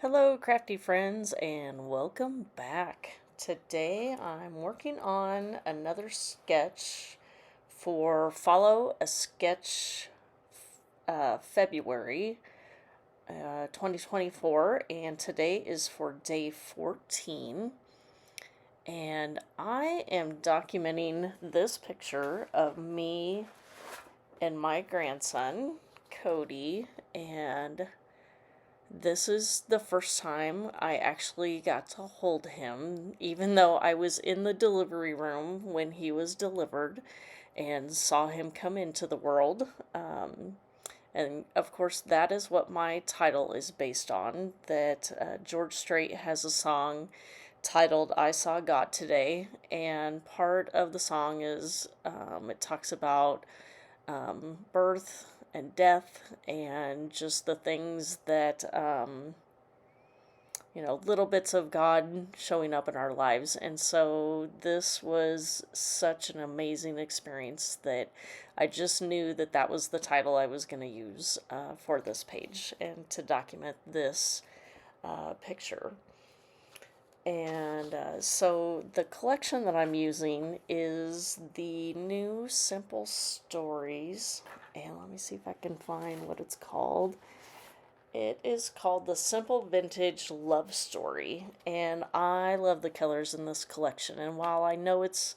Hello, crafty friends, and welcome back. Today I'm working on another sketch for Follow a Sketch February 2024, and today is for day 14. And I am documenting this picture of me and my grandson, Cody, and this is the first time I actually got to hold him, even though I was in the delivery room when he was delivered and saw him come into the world. And of course, that is what my title is based on. That George Strait has a song titled I Saw God Today, and part of the song is it talks about birth and death and just the things that little bits of God showing up in our lives. And so this was such an amazing experience that I just knew that that was the title I was going to use for this page and to document this picture. And so the collection that I'm using is the new Simple Stories. And let me see if I can find what it's called. It is called the Simple Vintage Love Story, and I love the colors in this collection. And while I know it's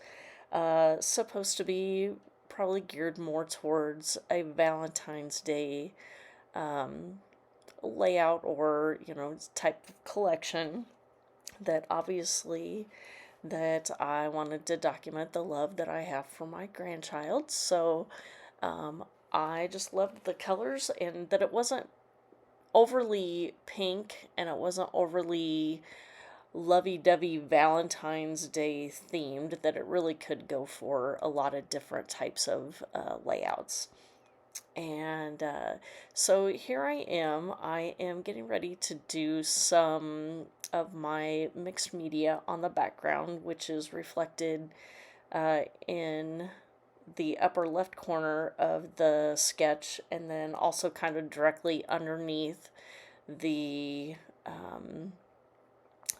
supposed to be probably geared more towards a Valentine's Day layout or type of collection, that obviously that I wanted to document the love that I have for my grandchild. So I just loved the colors and that it wasn't overly pink and it wasn't overly lovey-dovey Valentine's Day themed, that it really could go for a lot of different types of layouts. And so here I am getting ready to do some of my mixed media on the background, which is reflected in the upper left corner of the sketch, and then also kind of directly underneath the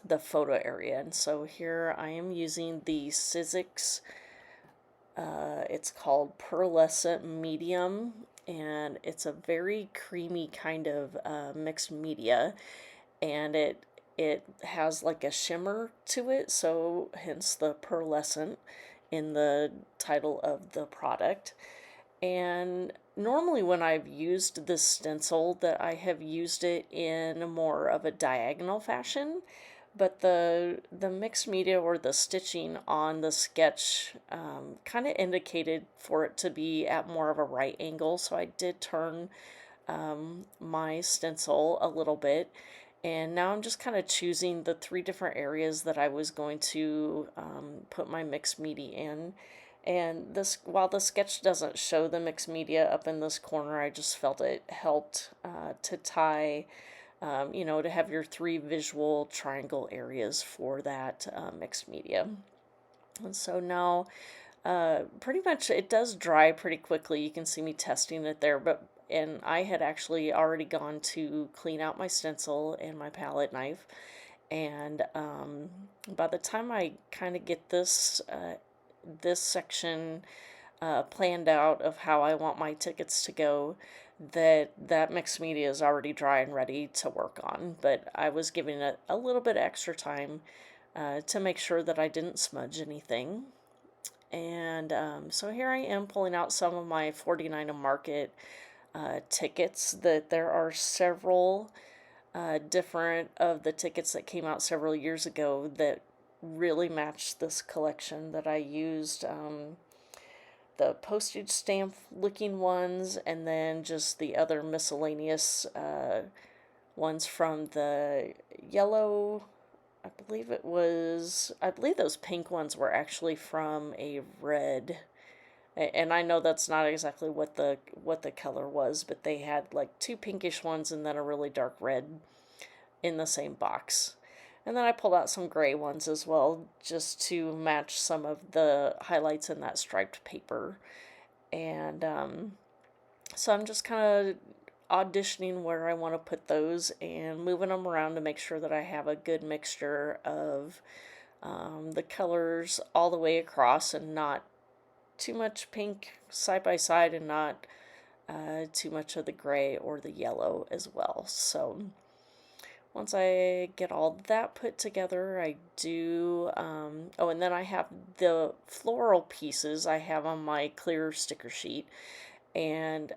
the photo area. And so here I am using the Sizzix. It's called Pearlescent Medium, and it's a very creamy kind of mixed media, and it has like a shimmer to it, so hence the pearlescent in the title of the product. And normally when I've used this stencil, that I have used it in more of a diagonal fashion, but the mixed media or the stitching on the sketch kind of indicated for it to be at more of a right angle, so I did turn my stencil a little bit, and now I'm just kind of choosing the three different areas that I was going to put my mixed media in. And this, while the sketch doesn't show the mixed media up in this corner, I just felt it helped to tie, to have your three visual triangle areas for that mixed media. And so now, pretty much it does dry pretty quickly. You can see me testing it there, and I had actually already gone to clean out my stencil and my palette knife. And by the time I kind of get this section planned out of how I want my tickets to go, that mixed media is already dry and ready to work on. But I was giving it a little bit extra time to make sure that I didn't smudge anything. And so here I am pulling out some of my 49 to Market tickets. That there are several different of the tickets that came out several years ago that really matched this collection that I used. The postage stamp looking ones, and then just the other miscellaneous ones from the yellow. I believe those pink ones were actually from a red. And I know that's not exactly what the color was, but they had like two pinkish ones and then a really dark red in the same box. And then I pulled out some gray ones as well, just to match some of the highlights in that striped paper. And so I'm just kind of auditioning where I want to put those and moving them around to make sure that I have a good mixture of the colors all the way across, and not too much pink side by side, and not too much of the gray or the yellow as well. So once I get all that put together, I do, oh, and then I have the floral pieces I have on my clear sticker sheet, and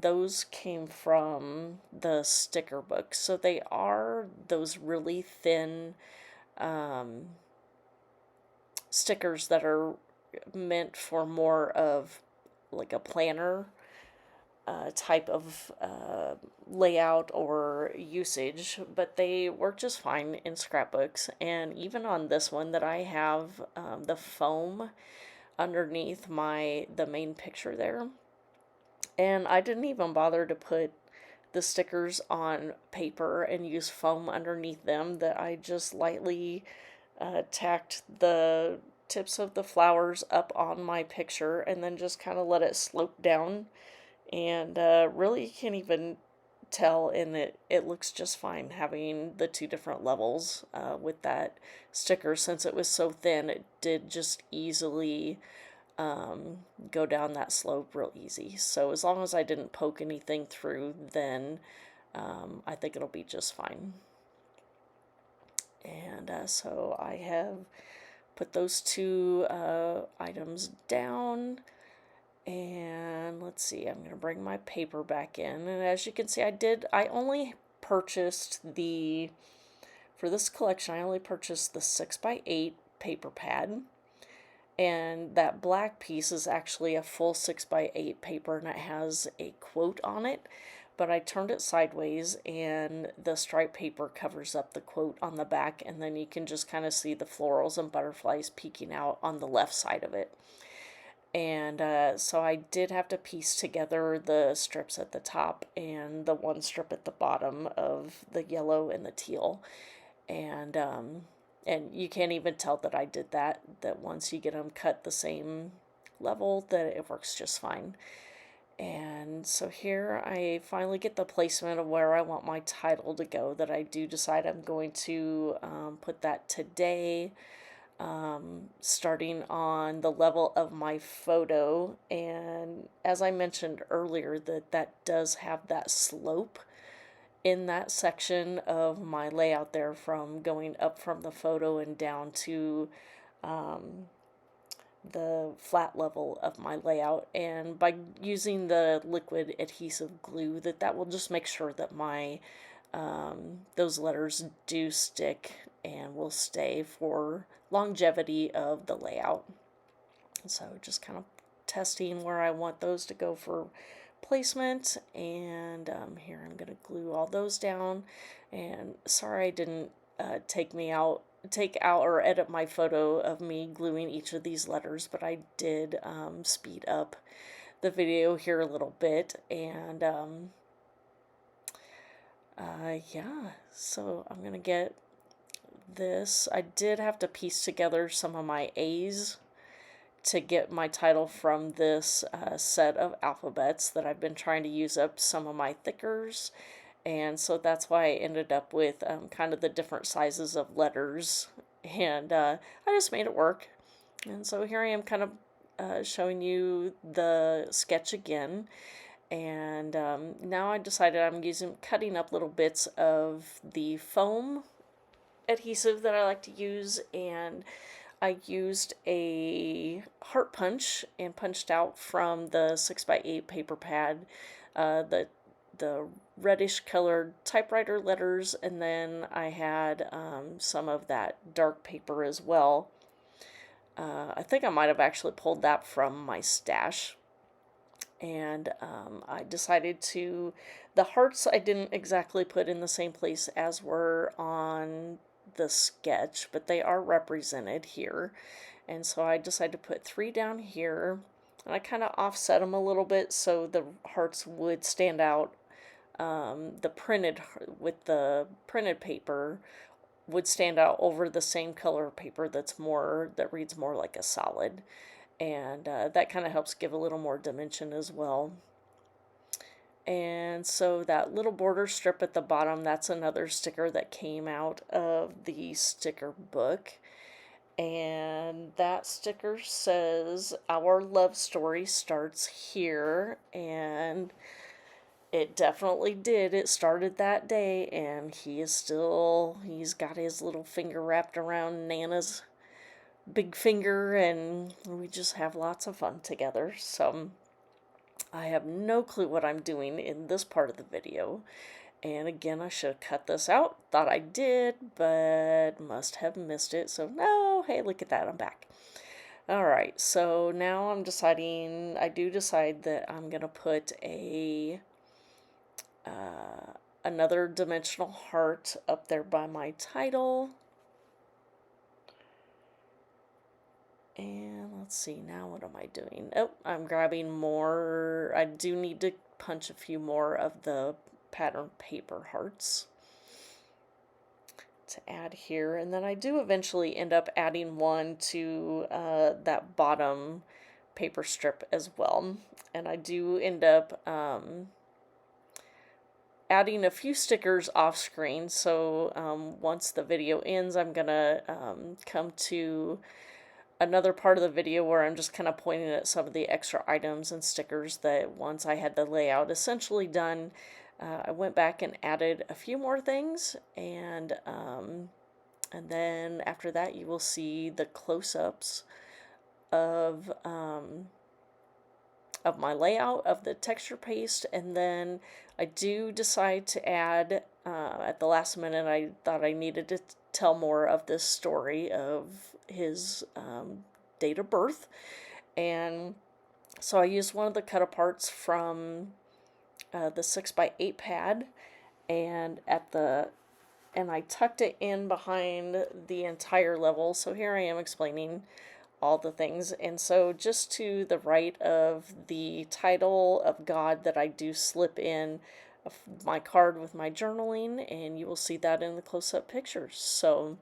those came from the sticker book. So they are those really thin um, stickers that are meant for more of like a planner type of layout or usage, but they work just fine in scrapbooks. And even on this one that I have, the foam underneath the main picture there, and I didn't even bother to put the stickers on paper and use foam underneath them, that I just lightly tacked the tips of the flowers up on my picture and then just kind of let it slope down. And really, you can't even tell, and it looks just fine having the two different levels with that sticker. Since it was so thin, it did just easily go down that slope real easy. So as long as I didn't poke anything through, then I think it'll be just fine. And so I have put those two items down. And let's see, I'm going to bring my paper back in. And as you can see, I only purchased for this collection, I only purchased the 6x8 paper pad. And that black piece is actually a full 6x8 paper, and it has a quote on it. But I turned it sideways, and the striped paper covers up the quote on the back, and then you can just kind of see the florals and butterflies peeking out on the left side of it. And so I did have to piece together the strips at the top and the one strip at the bottom of the yellow and the teal. And you can't even tell that I did that once you get them cut the same level, that it works just fine. And so here I finally get the placement of where I want my title to go, that I do decide I'm going to put that today, starting on the level of my photo. And as I mentioned earlier, that does have that slope in that section of my layout there, from going up from the photo and down to the flat level of my layout. And by using the liquid adhesive glue, that will just make sure that my those letters do stick and will stay for longevity of the layout. So just kind of testing where I want those to go for placement. And here I'm going to glue all those down. And sorry I didn't take out or edit my photo of me gluing each of these letters, but I did speed up the video here a little bit. And yeah, so I'm gonna get this. I did have to piece together some of my A's to get my title from this set of alphabets that I've been trying to use up some of my thickers. And so that's why I ended up with kind of the different sizes of letters. And I just made it work. And so here I am, kind of showing you the sketch again. And now I decided I'm cutting up little bits of the foam adhesive that I like to use. And I used a heart punch and punched out from the 6x8 paper pad the reddish colored typewriter letters, and then I had some of that dark paper as well. I think I might have actually pulled that from my stash. And I decided the hearts I didn't exactly put in the same place as were on the sketch, but they are represented here. And so I decided to put 3 down here, and I kind of offset them a little bit so the hearts would stand out. The printed paper would stand out over the same color paper that reads more like a solid. And that kind of helps give a little more dimension as well. And so that little border strip at the bottom, that's another sticker that came out of the sticker book. And that sticker says, "Our love story starts here." And it definitely did. It started that day, and he's got his little finger wrapped around Nana's big finger, and we just have lots of fun together. So I have no clue what I'm doing in this part of the video. And again, I should have cut this out. Thought I did, but must have missed it. So no, hey, look at that, I'm back. Alright, so now I do decide that I'm going to put another dimensional heart up there by my title. And let's see, now what am I doing? Oh, I'm grabbing more. I do need to punch a few more of the pattern paper hearts to add here. And then I do eventually end up adding one to that bottom paper strip as well. And I do end up adding a few stickers off screen. So once the video ends, I'm gonna come to another part of the video where I'm just kind of pointing at some of the extra items and stickers that once I had the layout essentially done, I went back and added a few more things, and then after that you will see the close-ups of my layout of the texture paste. And then I do decide to add, at the last minute, I thought I needed to tell more of this story of his date of birth. And so I used one of the cut-aparts from the 6x8 pad, and I tucked it in behind the entire level. So here I am explaining all the things. And so just to the right of the title of God that I do slip in my card with my journaling, and you will see that in the close-up pictures. So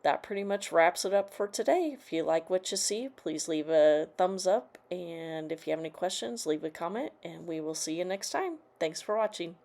that pretty much wraps it up for today. If you like what you see, please leave a thumbs up, and if you have any questions, leave a comment, and we will see you next time. Thanks for watching.